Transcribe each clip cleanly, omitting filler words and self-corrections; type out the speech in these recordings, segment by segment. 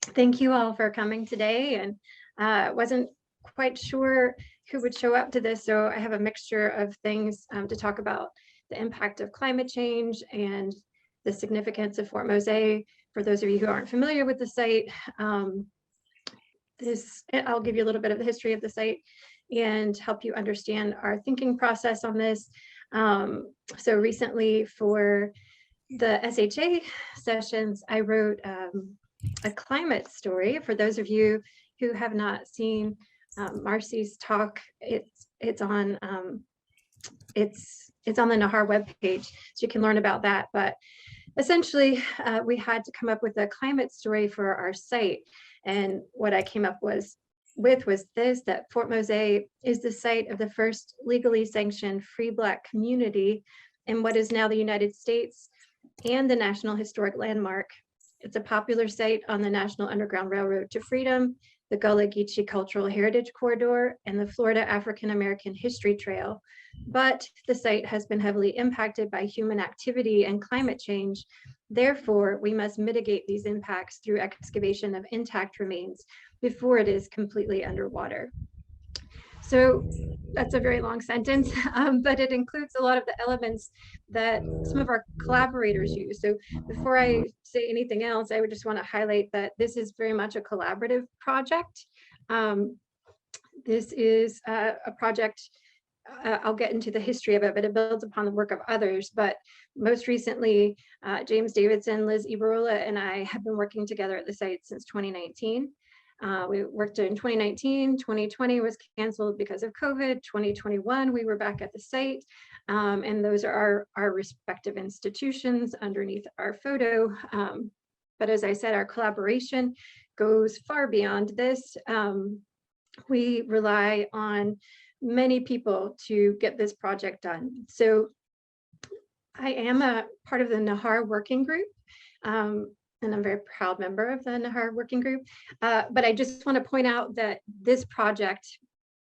Thank you all for coming today. And wasn't quite sure who would show up to this, so I have a mixture of things to talk about the impact of climate change and the significance of Fort Mose. For those of you who aren't familiar with the site, I'll give you a little bit of the history of the site and help you understand our thinking process on this. So recently for the SHA sessions, I wrote a climate story. For those of you who have not seen Marcy's talk, it's on the Nahar webpage, so you can learn about that. But essentially, we had to come up with a climate story for our site, and what I came up with was this: that Fort Mose is the site of the first legally sanctioned free Black community in what is now the United States and the National Historic Landmark. It's a popular site on the National Underground Railroad to Freedom, the Gullah Geechee Cultural Heritage Corridor, and the Florida African American History Trail. But the site has been heavily impacted by human activity and climate change. Therefore, we must mitigate these impacts through excavation of intact remains before it is completely underwater. So that's a very long sentence, but it includes a lot of the elements that some of our collaborators use. So before I say anything else, I would just want to highlight that this is very much a collaborative project. This is a project, I'll get into the history of it, but it builds upon the work of others. But most recently, James Davidson, Liz Ibarola, and I have been working together at the site since 2019. We worked in 2019, 2020 was canceled because of COVID, 2021 we were back at the site, and those are our respective institutions underneath our photo. But as I said, our collaboration goes far beyond this. We rely on many people to get this project done. So I am a part of the Nahar working group. And I'm a very proud member of the Nahar working group. But I just want to point out that this project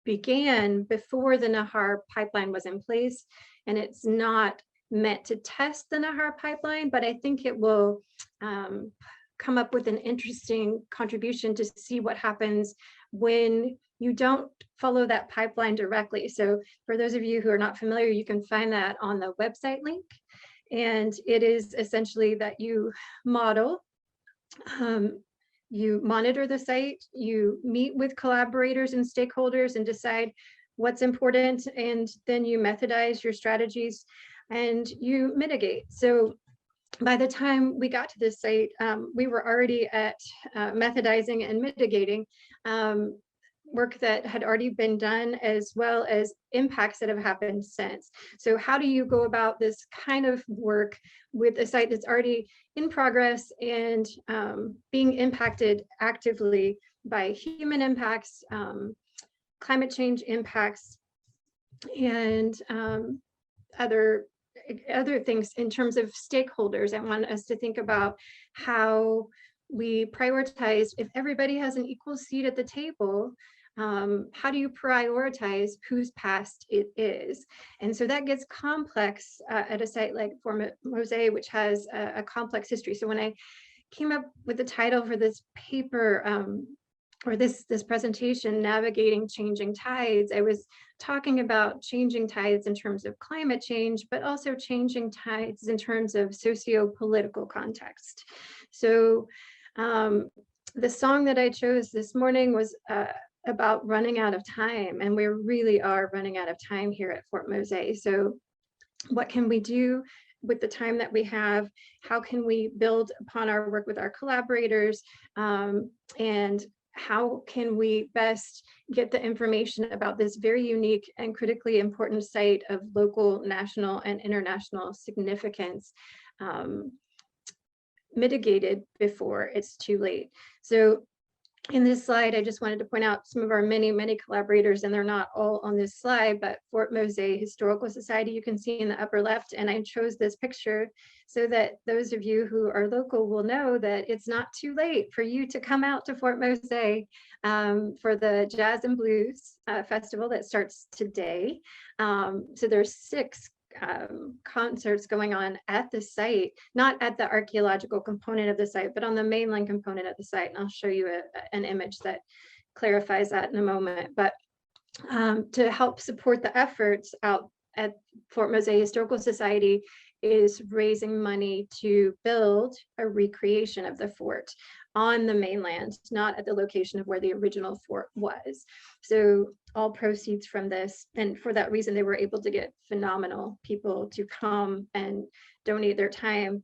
began before the Nahar pipeline was in place, and it's not meant to test the Nahar pipeline, but I think it will come up with an interesting contribution to see what happens when you don't follow that pipeline directly. So for those of you who are not familiar, you can find that on the website link. And it is essentially that you model, you monitor the site, you meet with collaborators and stakeholders and decide what's important, and then you methodize your strategies and you mitigate. So by the time we got to this site, we were already at methodizing and mitigating work that had already been done, as well as impacts that have happened since. So how do you go about this kind of work with a site that's already in progress and being impacted actively by human impacts, climate change impacts, and other things in terms of stakeholders? I want us to think about how we prioritize. If everybody has an equal seat at the table, how do you prioritize whose past it is? And so that gets complex at a site like Fort Mose, which has a complex history. So when I came up with the title for this paper, or this presentation, Navigating Changing Tides, I was talking about changing tides in terms of climate change, but also changing tides in terms of socio-political context. So the song that I chose this morning was about running out of time, and we really are running out of time here at Fort Mose. So what can we do with the time that we have? How can we build upon our work with our collaborators? And how can we best get the information about this very unique and critically important site of local, national, and international significance mitigated before it's too late? So in this slide, I just wanted to point out some of our many, many collaborators, and they're not all on this slide, but Fort Mose Historical Society, you can see in the upper left. And I chose this picture so that those of you who are local will know that it's not too late for you to come out to Fort Mose for the Jazz and Blues Festival that starts today. So there's 6 concerts going on at the site, not at the archaeological component of the site, but on the mainland component of the site. And I'll show you an image that clarifies that in a moment. But to help support the efforts out at Fort Mose Historical Society is raising money to build a recreation of the fort on the mainland, not at the location of where the original fort was. So all proceeds from this, and for that reason, they were able to get phenomenal people to come and donate their time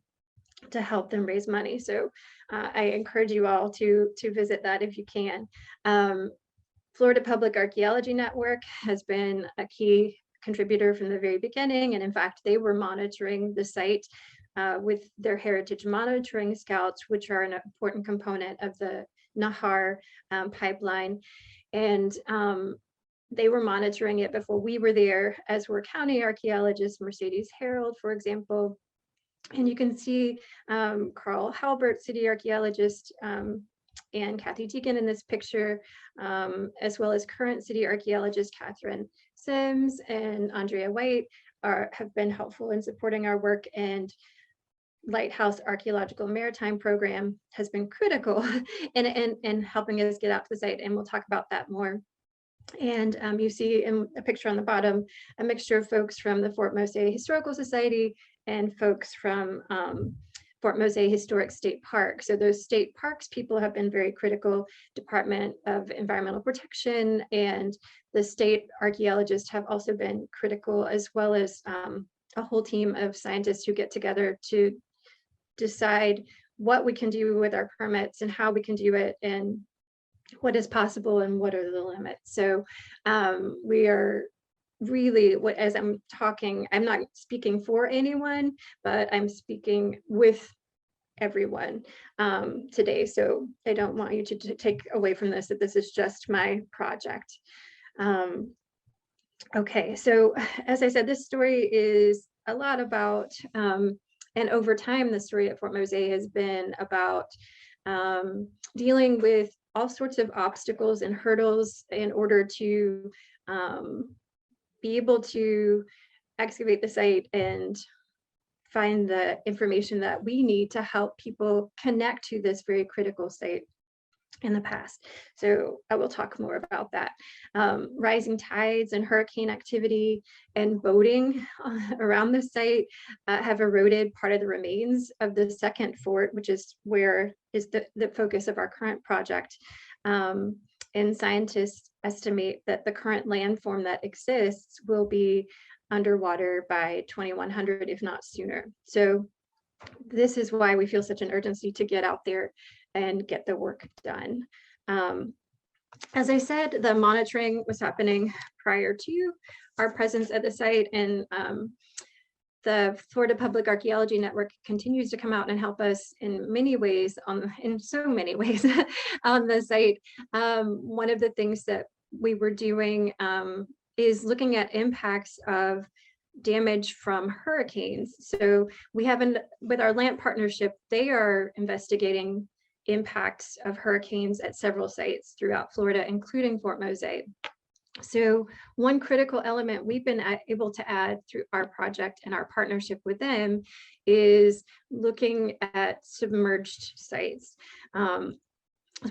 to help them raise money. So I encourage you all to visit that if you can. Florida Public Archaeology Network has been a key contributor from the very beginning. And in fact, they were monitoring the site with their heritage monitoring scouts, which are an important component of the Nahar pipeline. And they were monitoring it before we were there, as were county archaeologists, Mercedes Harold, for example. And you can see Carl Halbert, city archaeologist, and Kathy Deacon in this picture, as well as current city archaeologist Catherine Sims and Andrea White have been helpful in supporting our work. And Lighthouse Archaeological Maritime Program has been critical in helping us get out to the site, and we'll talk about that more. And you see in a picture on the bottom, a mixture of folks from the Fort Mose Historical Society and folks from Fort Mose Historic State Park. So those state parks people have been very critical. Department of Environmental Protection and the state archaeologists have also been critical, as well as a whole team of scientists who get together to decide what we can do with our permits and how we can do it and what is possible and what are the limits. So we are really, as I'm talking, I'm not speaking for anyone, but I'm speaking with everyone today. So I don't want you to take away from this that this is just my project. Okay, so as I said, this story is a lot about, and over time, the story at Fort Mose has been about dealing with all sorts of obstacles and hurdles in order to be able to excavate the site and find the information that we need to help people connect to this very critical site in the past. So I will talk more about that. Rising tides and hurricane activity and boating around the site have eroded part of the remains of the second fort, which is where is the focus of our current project. And scientists estimate that the current landform that exists will be underwater by 2100, if not sooner. So this is why we feel such an urgency to get out there and get the work done. As I said, the monitoring was happening prior to our presence at the site, and the Florida Public Archaeology Network continues to come out and help us in many ways, in so many ways on the site. One of the things that we were doing is looking at impacts of damage from hurricanes. So we haven't, with our LAMP partnership, they are investigating impacts of hurricanes at several sites throughout Florida, including Fort Mose. So one critical element we've been able to add through our project and our partnership with them is looking at submerged sites.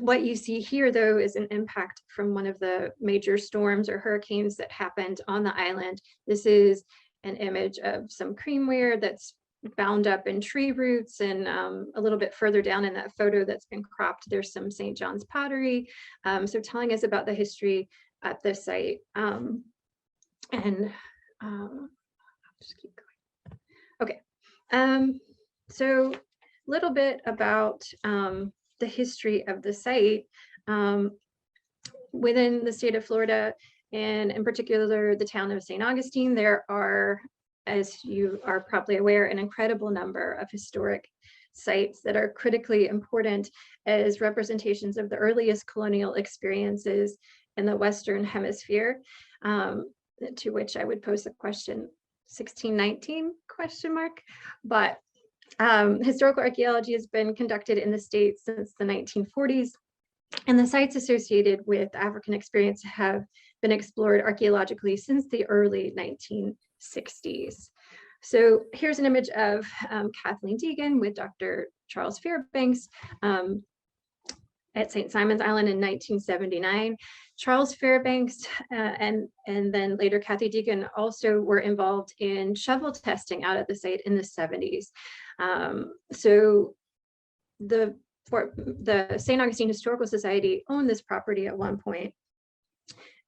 What you see here, though, is an impact from one of the major storms or hurricanes that happened on the island. This is an image of some creamware that's bound up in tree roots, and a little bit further down in that photo that's been cropped, there's some St. John's pottery. So telling us about the history at the site. I'll just keep going. Okay, so a little bit about the history of the site. Within the state of Florida, and in particular the town of St. Augustine, there are, as you are probably aware, an incredible number of historic sites that are critically important as representations of the earliest colonial experiences in the Western Hemisphere, to which I would pose the question, 1619 question mark, but historical archaeology has been conducted in the state since the 1940s, and the sites associated with African experience have been explored archaeologically since the early 1960s. So here's an image of Kathleen Deegan with Dr. Charles Fairbanks at St. Simon's Island in 1979. Charles Fairbanks and then later Kathy Deegan also were involved in shovel testing out at the site in the 70s. So the St. Augustine Historical Society owned this property at one point.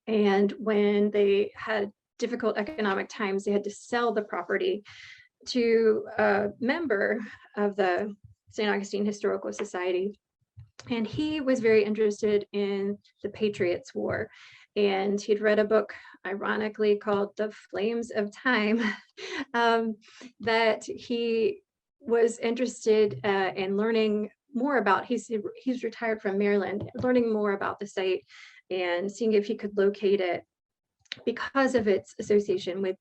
And when they had difficult economic times, they had to sell the property to a member of the St. Augustine Historical Society. And he was very interested in the Patriots' War. And he'd read a book, ironically, called The Flames of Time, that he was interested in learning more about. He's retired from Maryland, learning more about the site and seeing if he could locate it because of its association with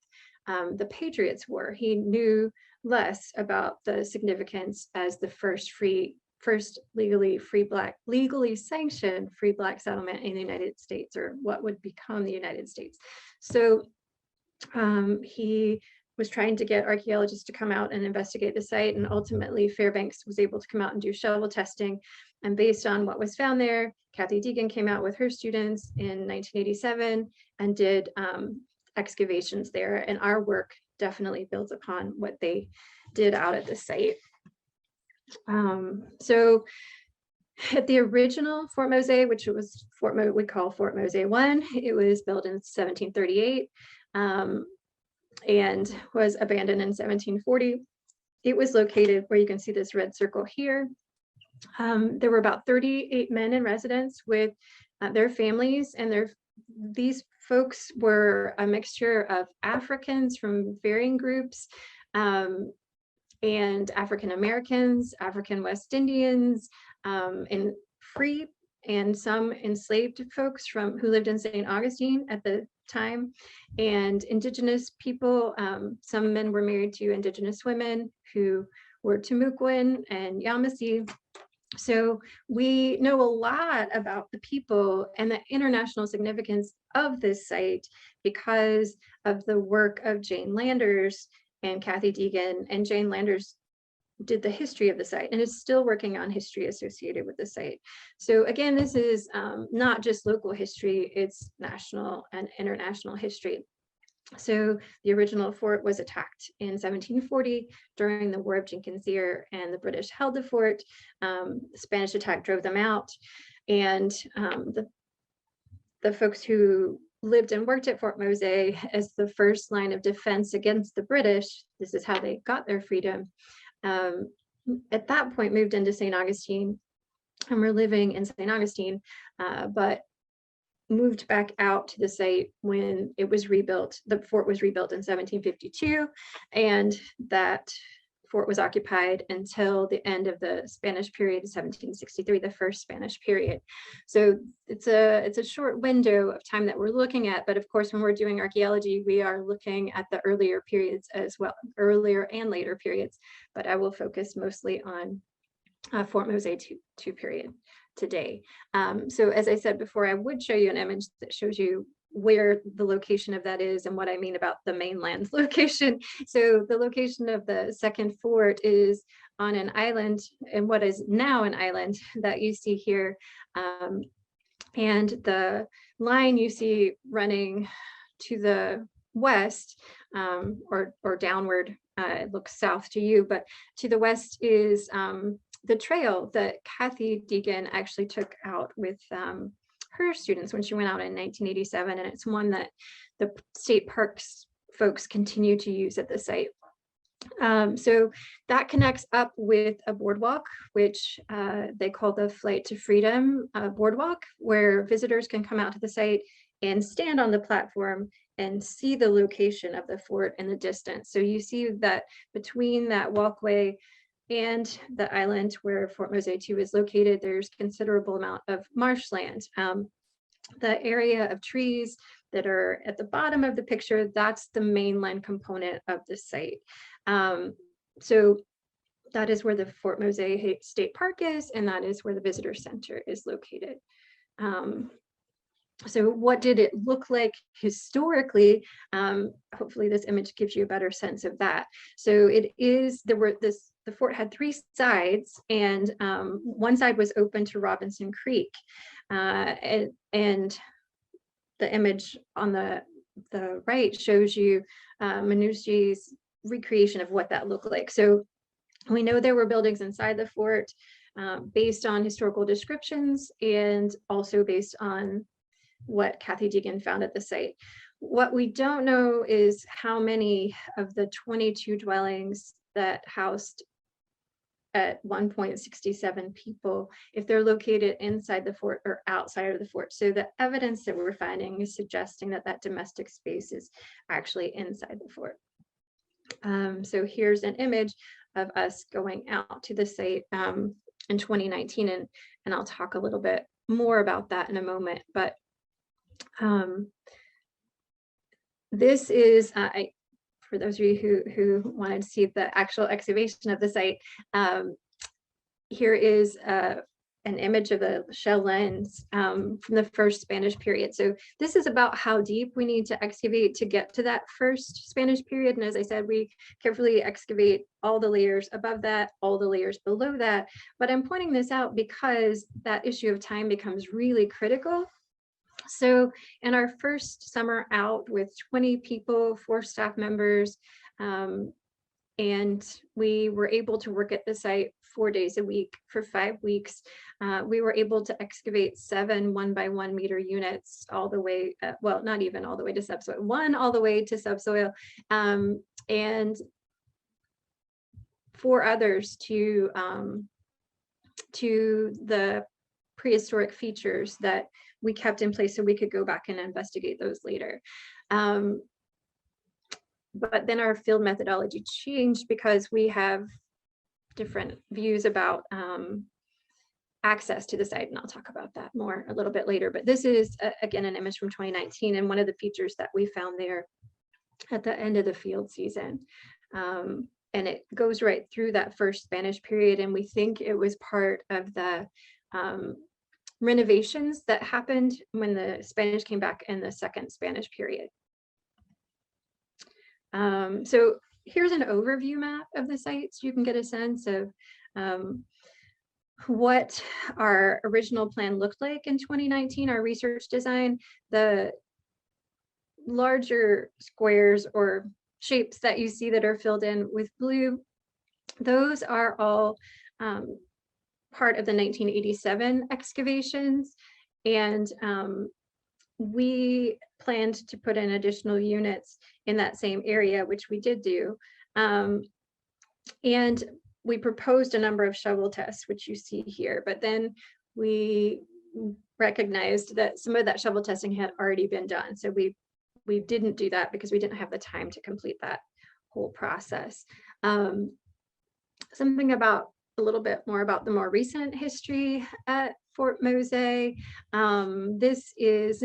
the Patriots' War. He knew less about the significance as the first legally sanctioned free Black settlement in the United States, or what would become the United States. So he was trying to get archaeologists to come out and investigate the site, and ultimately Fairbanks was able to come out and do shovel testing. And based on what was found there, Kathy Deegan came out with her students in 1987 and did excavations there. And our work definitely builds upon what they did out at the site. So at the original Fort Mose, which was we call Fort Mose 1, it was built in 1738 and was abandoned in 1740. It was located where you can see this red circle here. There were about 38 men in residence with their families, and these folks were a mixture of Africans from varying groups, and African Americans, African West Indians, and free and some enslaved folks who lived in St. Augustine at the time, and indigenous people. Some men were married to indigenous women who were Timucuan and Yamasee. So we know a lot about the people and the international significance of this site because of the work of Jane Landers and Kathy Deegan. And Jane Landers did the history of the site and is still working on history associated with the site. So again, this is not just local history, it's national and international history. So the original fort was attacked in 1740 during the War of Jenkins' Ear, and the British held the fort. The Spanish attack drove them out, and the folks who lived and worked at Fort Mose as the first line of defense against the British, this is how they got their freedom, at that point moved into St. Augustine, and we're living in St. Augustine, but moved back out to the site when it was rebuilt. The fort was rebuilt in 1752, and that fort was occupied until the end of the Spanish period, 1763, the first Spanish period. So it's a short window of time that we're looking at, but of course, when we're doing archaeology, we are looking at the earlier periods as well, earlier and later periods, but I will focus mostly on Fort Mose II period today. So as I said before, I would show you an image that shows you where the location of that is and what I mean about the mainland location. So the location of the second fort is on an island, and what is now an island that you see here. And the line you see running to the west, or downward, it looks south to you, but to the west is the trail that Kathy Deegan actually took out with her students when she went out in 1987, and it's one that the state parks folks continue to use at the site. So that connects up with a boardwalk, which they call the Flight to Freedom boardwalk, where visitors can come out to the site and stand on the platform and see the location of the fort in the distance. So you see that between that walkway and the island where Fort Mose II is located, there's considerable amount of marshland. The area of trees that are at the bottom of the picture, that's the mainland component of the site. So that is where the Fort Mose State Park is, and that is where the visitor center is located. So what did it look like historically? Hopefully this image gives you a better sense of that. So the fort had three sides, and one side was open to Robinson Creek. And the image on the right shows you Mosey's recreation of what that looked like. So we know there were buildings inside the fort based on historical descriptions, and also based on what Kathy Deegan found at the site. What we don't know is how many of the 22 dwellings that housed at 1.67 people, if they're located inside the fort or outside of the fort. So the evidence that we're finding is suggesting that that domestic space is actually inside the fort. So here's an image of us going out to the site in 2019, and I'll talk a little bit more about that in a moment. But this is, for those of you who wanted to see the actual excavation of the site, here is an image of a shell lens from the first Spanish period. So this is about how deep we need to excavate to get to that first Spanish period. And as I said, we carefully excavate all the layers above that, all the layers below that. But I'm pointing this out because that issue of time becomes really critical. So in our first summer out with 20 people, 4 staff members, and we were able to work at the site 4 days a week for 5 weeks. We were able to excavate 7 1-by-1 meter units all the way, well, not even all the way to subsoil, 1 all the way to subsoil, and 4 others to the prehistoric features that we kept in place so we could go back and investigate those later. But then our field methodology changed because we have different views about access to the site, and I'll talk about that more a little bit later. But this is, again, an image from 2019, and one of the features that we found there at the end of the field season. And it goes right through that first Spanish period, and we think it was part of the renovations that happened when the Spanish came back in the second Spanish period. So here's an overview map of the site, so you can get a sense of what our original plan looked like in 2019, our research design. The larger squares or shapes that you see that are filled in with blue, those are all part of the 1987 excavations, and we planned to put in additional units in that same area, which we did do, and we proposed a number of shovel tests, which you see here, but then we recognized that some of that shovel testing had already been done, so we didn't do that because we didn't have the time to complete that whole process. Something about a little bit more about the more recent history at Fort Mose. This is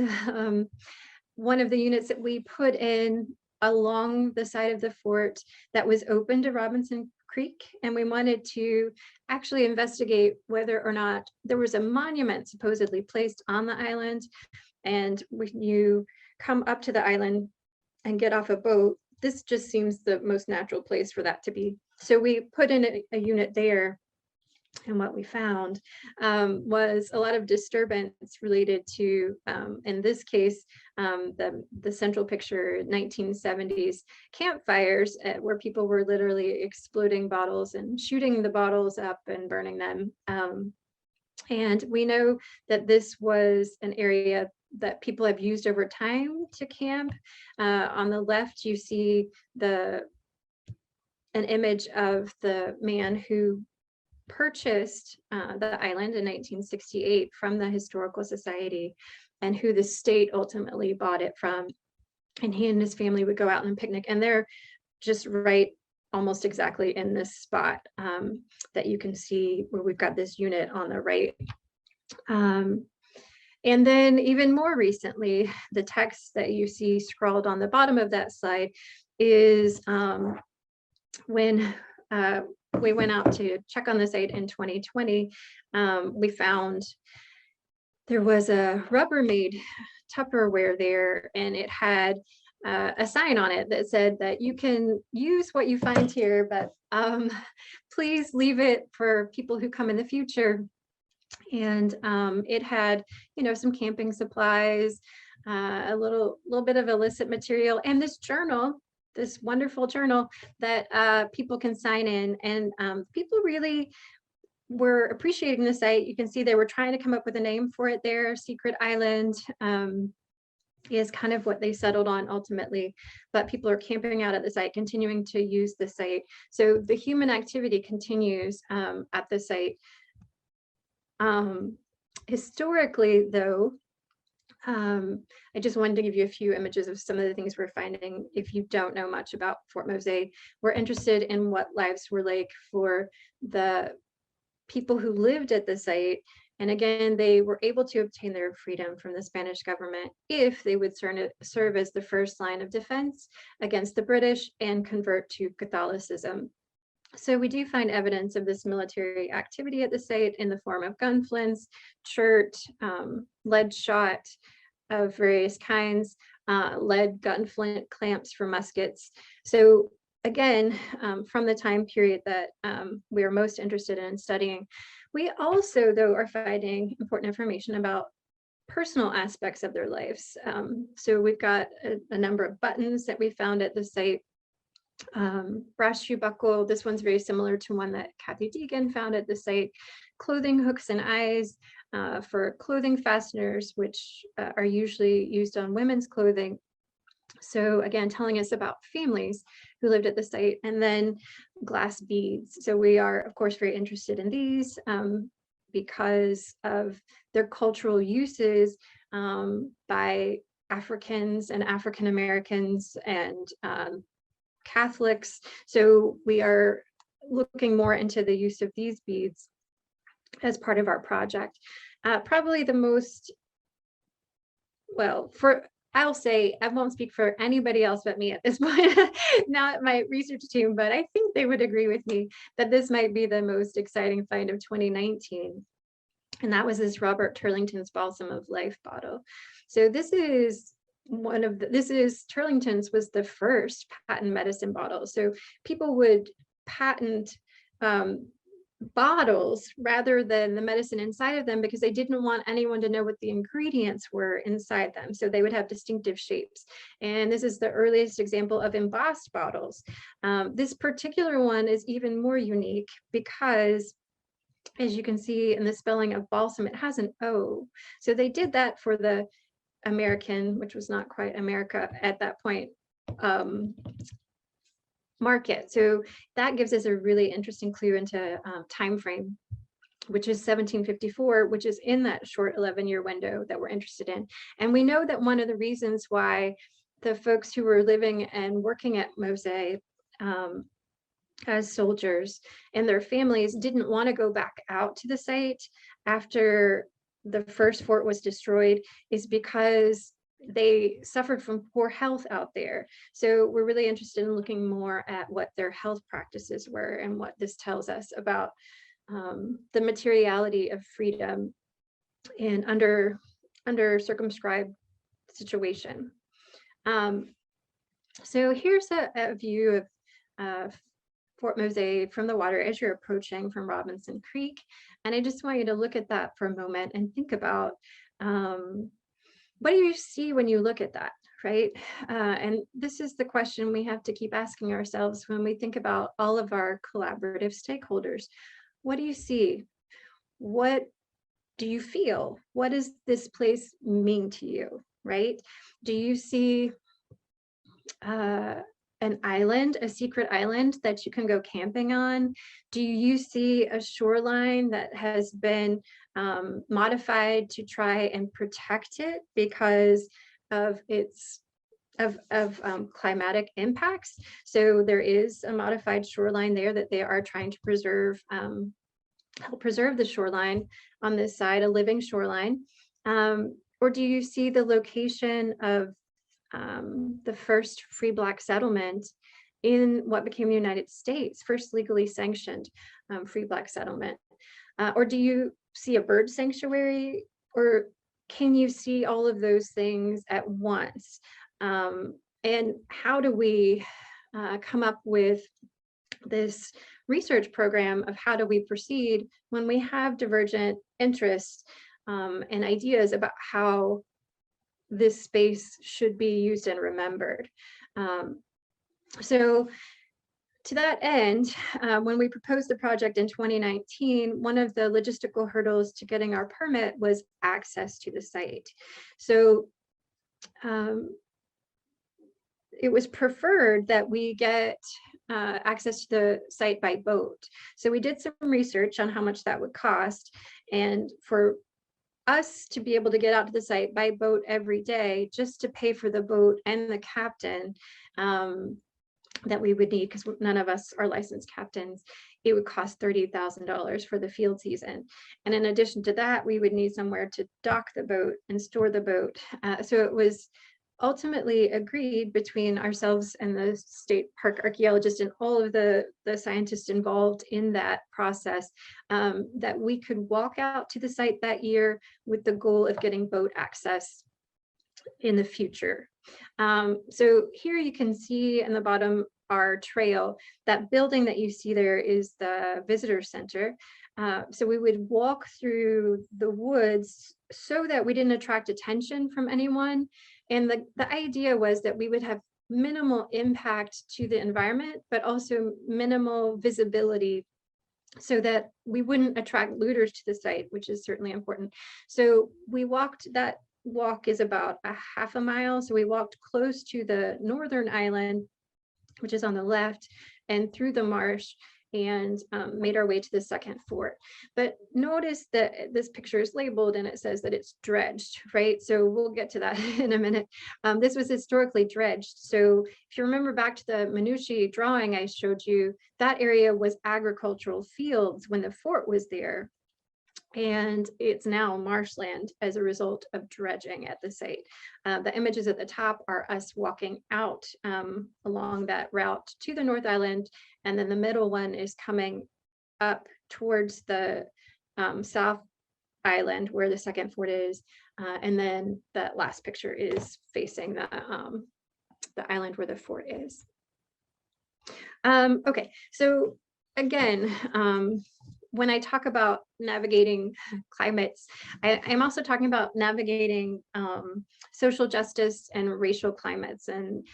one of the units that we put in along the side of the fort that was open to Robinson Creek, and we wanted to actually investigate whether or not there was a monument supposedly placed on the island. And when you come up to the island and get off a boat, this just seems the most natural place for that to be. So we put in a unit there, and what we found was a lot of disturbance related to, in this case, the central picture 1970s campfires where people were literally exploding bottles and shooting the bottles up and burning them. And we know that this was an area that people have used over time to camp. On the left, you see an image of the man who purchased the island in 1968 from the Historical Society, and who the state ultimately bought it from. And he and his family would go out and picnic, and they're just right almost exactly in this spot that you can see where we've got this unit on the right. And then even more recently, the text that you see scrawled on the bottom of that slide is when we went out to check on the site in 2020, we found there was a Rubbermaid Tupperware there, and it had a sign on it that said that you can use what you find here, but please leave it for people who come in the future. And it had, some camping supplies, a little bit of illicit material, and this journal, this wonderful journal that people can sign in. And people really were appreciating the site. You can see they were trying to come up with a name for it there. Secret Island is kind of what they settled on ultimately, but people are camping out at the site, continuing to use the site. So the human activity continues at the site. Historically, though, I just wanted to give you a few images of some of the things we're finding. If you don't know much about Fort Mose, we're interested in what lives were like for the people who lived at the site. And again, they were able to obtain their freedom from the Spanish government if they would serve as the first line of defense against the British and convert to Catholicism. So we do find evidence of this military activity at the site in the form of gun flints, chert, lead shot of various kinds, lead gun flint clamps for muskets. So again, from the time period that we are most interested in studying, we also, though, are finding important information about personal aspects of their lives. So we've got a number of buttons that we found at the site. Brass shoe buckle, this one's very similar to one that Kathy Deegan found at the site. Clothing hooks and eyes for clothing fasteners, which are usually used on women's clothing. So again, telling us about families who lived at the site. And then glass beads. So we are, of course, very interested in these because of their cultural uses by Africans and African Americans and Catholics. So we are looking more into the use of these beads as part of our project. Probably the most, well, I'll say, I won't speak for anybody else but me at this point, not my research team, but I think they would agree with me that this might be the most exciting find of 2019. And that was this Robert Turlington's Balsam of Life bottle. So this is Turlington's was the first patent medicine bottle. So people would patent bottles rather than the medicine inside of them because they didn't want anyone to know what the ingredients were inside them. So they would have distinctive shapes. And this is the earliest example of embossed bottles. This particular one is even more unique because, as you can see in the spelling of balsam, it has an O. So they did that for the American, which was not quite America at that point, market. So that gives us a really interesting clue into time frame, which is 1754, which is in that short 11-year window that we're interested in. And we know that one of the reasons why the folks who were living and working at Mosey as soldiers and their families didn't want to go back out to the site after the first fort was destroyed is because they suffered from poor health out there. So we're really interested in looking more at what their health practices were and what this tells us about the materiality of freedom in under circumscribed situation. So here's a view of Fort Mose from the water as you're approaching from Robinson Creek. And I just want you to look at that for a moment and think about what do you see when you look at that, right? And this is the question we have to keep asking ourselves when we think about all of our collaborative stakeholders. What do you see? What do you feel? What does this place mean to you, right? Do you see an island, a secret island that you can go camping on? Do you see a shoreline that has been modified to try and protect it because of its climatic impacts? So there is a modified shoreline there that they are trying to preserve, help preserve the shoreline on this side, a living shoreline. Or do you see the location of the first free Black settlement in what became the United States, first legally sanctioned free Black settlement? Or do you see a bird sanctuary? Or can you see all of those things at once? And how do we come up with this research program of how do we proceed when we have divergent interests and ideas about how this space should be used and remembered? So to that end, when we proposed the project in 2019, one of the logistical hurdles to getting our permit was access to the site. So it was preferred that we get access to the site by boat. So we did some research on how much that would cost. And for us to be able to get out to the site by boat every day, just to pay for the boat and the captain, that we would need, because none of us are licensed captains, it would cost $30,000 for the field season. And in addition to that, we would need somewhere to dock the boat and store the boat. So it was ultimately agreed between ourselves and the state park archaeologist and all of the scientists involved in that process, that we could walk out to the site that year with the goal of getting boat access in the future. So here you can see in the bottom our trail. That building that you see there is the visitor center. So we would walk through the woods so that we didn't attract attention from anyone. And the idea was that we would have minimal impact to the environment, but also minimal visibility, so that we wouldn't attract looters to the site, which is certainly important. So we walked, that walk is about a half a mile. So we walked close to the northern island, which is on the left, and through the marsh, and made our way to the second fort. But notice that this picture is labeled and it says that it's dredged, right? So we'll get to that in a minute. This was historically dredged. So if you remember back to the minutiae drawing I showed you, that area was agricultural fields when the fort was there. And it's now marshland as a result of dredging at the site. The images at the top are us walking out along that route to the North Island, and then the middle one is coming up towards the South Island where the second fort is, and then that last picture is facing the island where the fort is. Okay, so again, when I talk about navigating climates, I'm also talking about navigating social justice and racial climates, and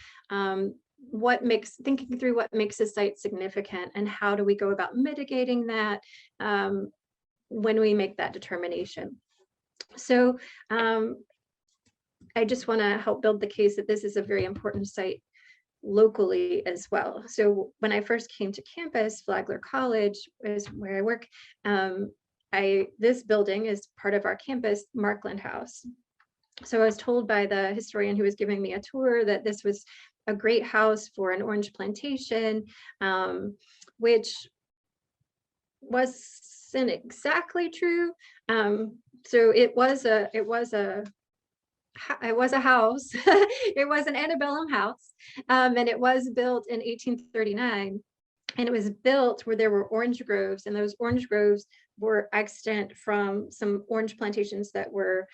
thinking through what makes a site significant and how do we go about mitigating that when we make that determination. So I just want to help build the case that this is a very important site locally as well. So when I first came to campus, Flagler College is where I work. This building is part of our campus, Markland House. So I was told by the historian who was giving me a tour that this was a great house for an orange plantation, which wasn't exactly true. So it was a house. It was an antebellum house, and it was built in 1839, and it was built where there were orange groves, and those orange groves were extant from some orange plantations that were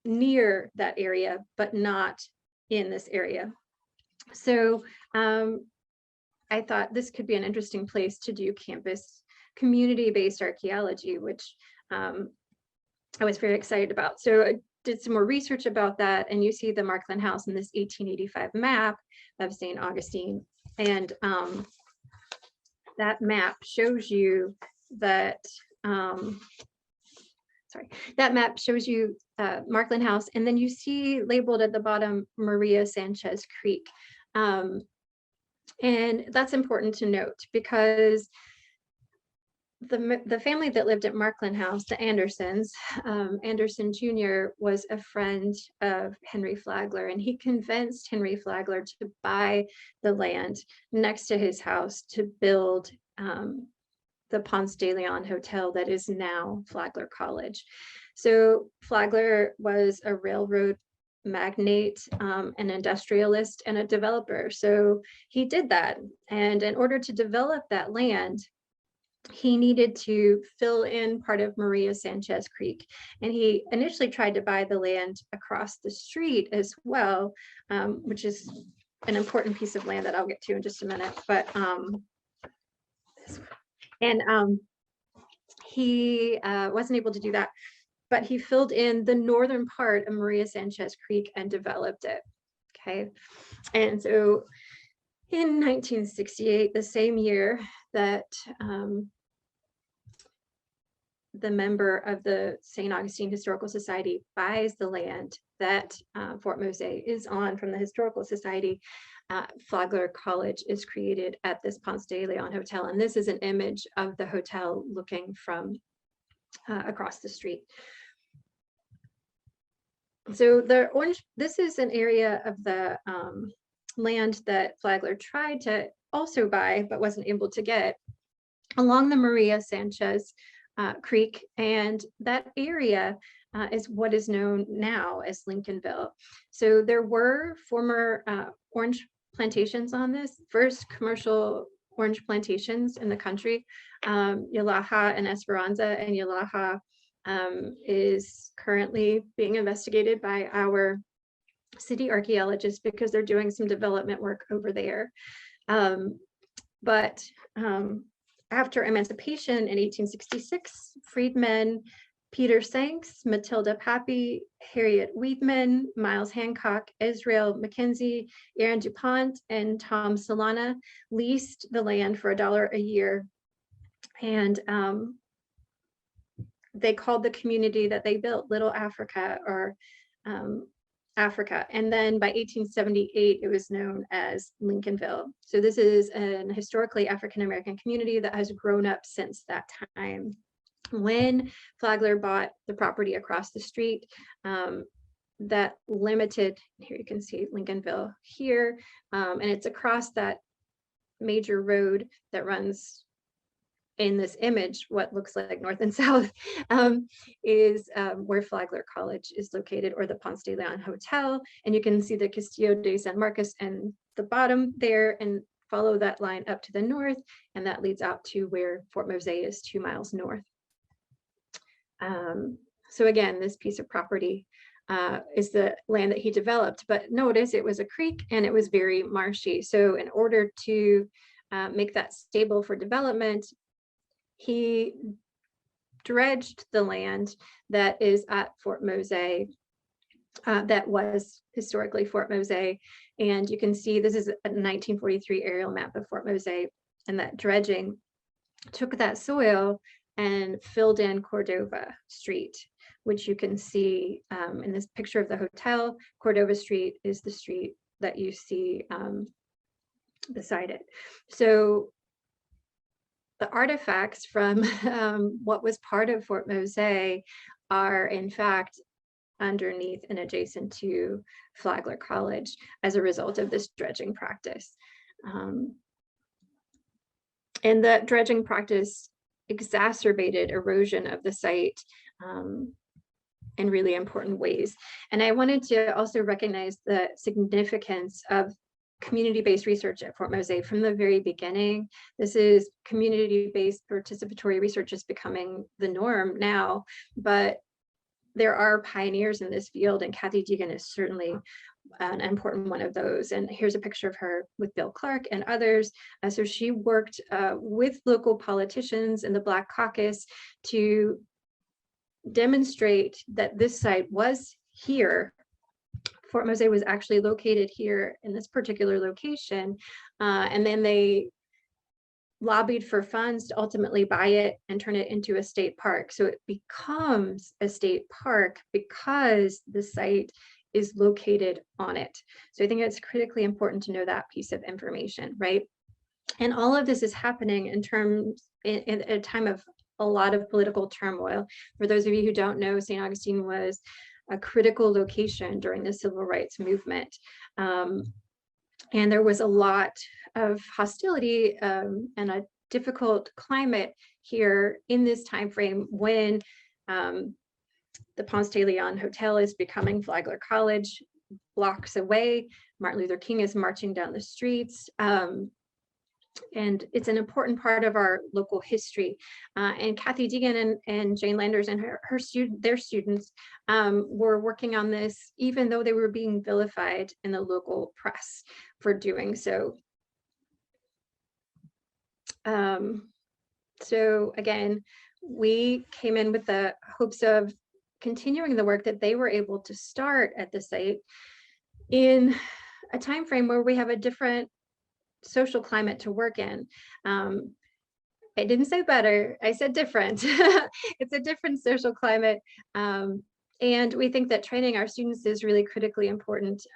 near that area, but not in this area. So I thought this could be an interesting place to do campus community-based archaeology, which I was very excited about. So I did some more research about that, and you see the Markland House in this 1885 map of St. Augustine. And that map shows you that, that map shows you Markland House, and then you see labeled at the bottom Maria Sanchez Creek. And that's important to note because the family that lived at Markland House, the Andersons, Anderson Jr. was a friend of Henry Flagler, and he convinced Henry Flagler to buy the land next to his house to build the Ponce de Leon Hotel that is now Flagler College. So Flagler was a railroad magnate, an industrialist, and a developer. So he did that. And in order to develop that land, he needed to fill in part of Maria Sanchez Creek. And he initially tried to buy the land across the street as well, which is an important piece of land that I'll get to in just a minute. But he wasn't able to do that, but he filled in the northern part of Maria Sanchez Creek and developed it. Okay. And so in 1968, the same year that the member of the St. Augustine Historical Society buys the land that Fort Mose is on from the Historical Society, Flagler College is created at this Ponce de Leon Hotel. And this is an image of the hotel looking from across the street. So the orange, this is an area of the land that Flagler tried to also buy, but wasn't able to get, along the Maria Sanchez Creek. And that area is what is known now as Lincolnville. So there were former orange plantations on this, first commercial orange plantations in the country. Yalaha and Esperanza, and Yalaha is currently being investigated by our city archaeologists because they're doing some development work over there. But after emancipation in 1866, freedmen Peter Sanks, Matilda Pappy, Harriet Weedman, Miles Hancock, Israel McKenzie, Aaron DuPont, and Tom Solana leased the land for $1 a year. And they called the community that they built Little Africa, or Africa. And then by 1878, it was known as Lincolnville. So this is an historically African-American community that has grown up since that time. When Flagler bought the property across the street, that limited, here you can see Lincolnville here, and it's across that major road that runs in this image, what looks like north and south, is where Flagler College is located, or the Ponce de Leon Hotel. And you can see the Castillo de San Marcos and the bottom there, and follow that line up to the north, and that leads out to where Fort Mose is 2 miles north. So again, this piece of property is the land that he developed, but notice it was a creek and it was very marshy. So in order to make that stable for development, he dredged the land that is at Fort Mose, that was historically Fort Mose. And you can see this is a 1943 aerial map of Fort Mose, and that dredging took that soil and filled in Cordova Street, which you can see in this picture of the hotel. Cordova Street is the street that you see beside it. So the artifacts from what was part of Fort Mose are in fact underneath and adjacent to Flagler College as a result of this dredging practice. And that dredging practice exacerbated erosion of the site in really important ways. And I wanted to also recognize the significance of community-based research at Fort Mose from the very beginning. This is community-based participatory research is becoming the norm now, but there are pioneers in this field, and Kathy Deegan is certainly an important one of those. And here's a picture of her with Bill Clark and others. So she worked with local politicians in the Black Caucus to demonstrate that this site was here. Fort Mose was actually located here in this particular location. And then they lobbied for funds to ultimately buy it and turn it into a state park. So it becomes a state park because the site is located on it. So I think it's critically important to know that piece of information, right? And all of this is happening in a time of a lot of political turmoil. For those of you who don't know, St. Augustine was a critical location during the civil rights movement. And there was a lot of hostility and a difficult climate here in this time frame when the Ponce de Leon Hotel is becoming Flagler College, blocks away. Martin Luther King is marching down the streets. And it's an important part of our local history. And Kathy Deegan and Jane Landers and their students were working on this, even though they were being vilified in the local press for doing so. So again, we came in with the hopes of continuing the work that they were able to start at the site in a time frame where we have a different social climate to work in. I didn't say better, I said different. It's a different social climate. And we think that training our students is really critically important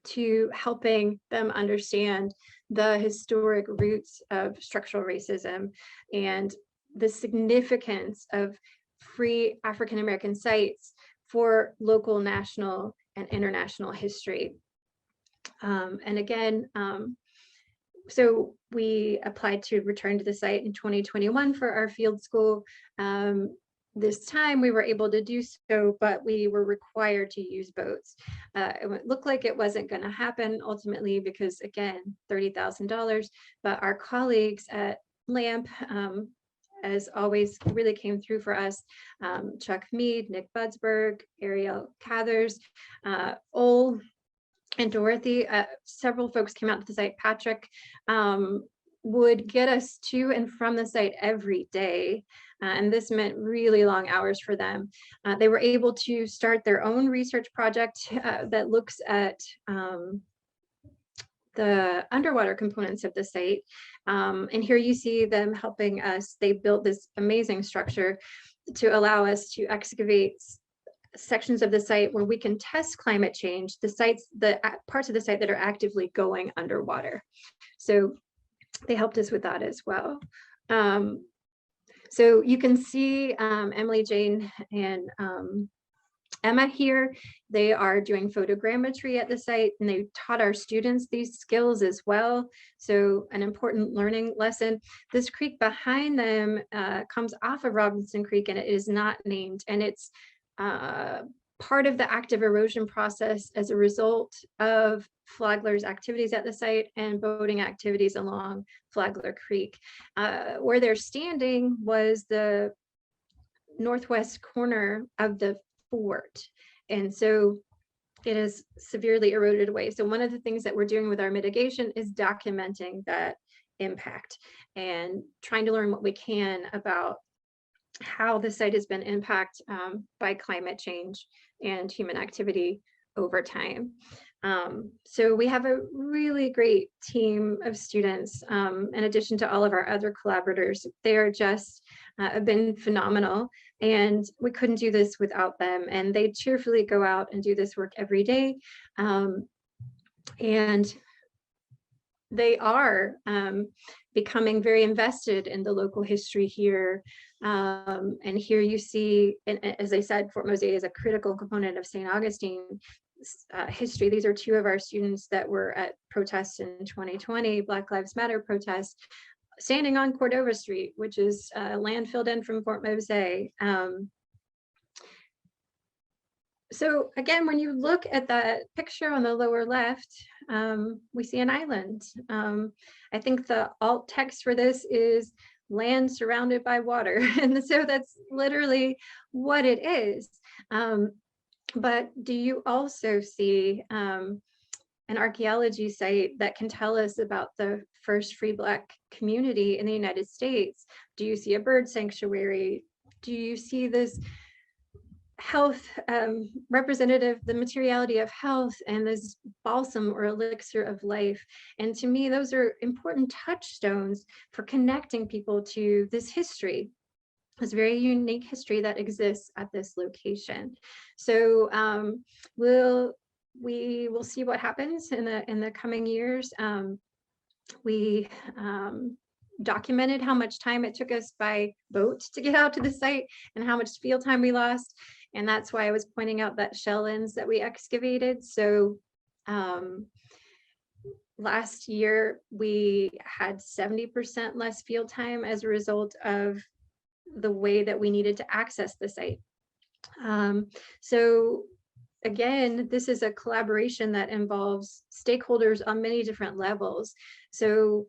to helping them understand the historic roots of structural racism and the significance of free African American sites for local, national, and international history. And again, so we applied to return to the site in 2021 for our field school. This time we were able to do so, but we were required to use boats. It looked like it wasn't going to happen ultimately because, again, $30,000, but our colleagues at LAMP, as always, really came through for us. Chuck Mead, Nick Budsberg, Ariel Cathers, Ole, and Dorothy, several folks came out to the site. Patrick would get us to and from the site every day. And this meant really long hours for them. They were able to start their own research project that looks at the underwater components of the site. And here you see them helping us. They built this amazing structure to allow us to excavate sections of the site where we can test climate change, the parts of the site that are actively going underwater. So they helped us with that as well. So you can see Emily, Jane, and Emma here. They are doing photogrammetry at the site, and they taught our students these skills as well. So an important learning lesson. This creek behind them comes off of Robinson Creek, and it is not named, and it's part of the active erosion process as a result of Flagler's activities at the site and boating activities along Flagler Creek. Where they're standing was the northwest corner of the fort. And so it is severely eroded away. So one of the things that we're doing with our mitigation is documenting that impact and trying to learn what we can about how the site has been impacted by climate change and human activity over time. So we have a really great team of students, in addition to all of our other collaborators. They are just have been phenomenal, and we couldn't do this without them. And they cheerfully go out and do this work every day. And they are becoming very invested in the local history here. And here you see, and as I said, Fort Mose is a critical component of St. Augustine history. These are two of our students that were at protests in 2020, Black Lives Matter protests, standing on Cordova Street, which is land filled in from Fort Mose. So again, when you look at that picture on the lower left, we see an island. I think the alt text for this is land surrounded by water. And so that's literally what it is. But do you also see an archaeology site that can tell us about the first free Black community in the United States? Do you see a bird sanctuary? Do you see this health representative, the materiality of health, and this balsam or elixir of life? And to me, those are important touchstones for connecting people to this history, this very unique history that exists at this location. So we will see what happens in the coming years. We documented how much time it took us by boat to get out to the site and how much field time we lost. And that's why I was pointing out that shell ends that we excavated. So last year we had 70% less field time as a result of the way that we needed to access the site. So again, this is a collaboration that involves stakeholders on many different levels. So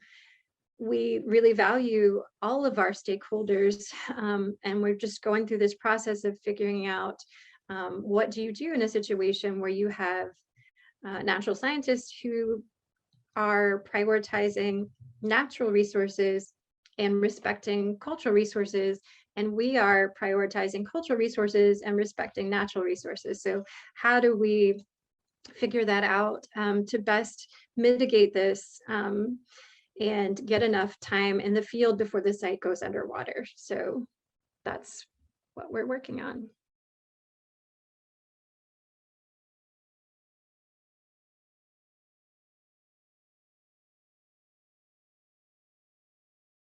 we really value all of our stakeholders, and we're just going through this process of figuring out what do you do in a situation where you have natural scientists who are prioritizing natural resources and respecting cultural resources, and we are prioritizing cultural resources and respecting natural resources. So how do we figure that out to best mitigate this and get enough time in the field before the site goes underwater? So that's what we're working on.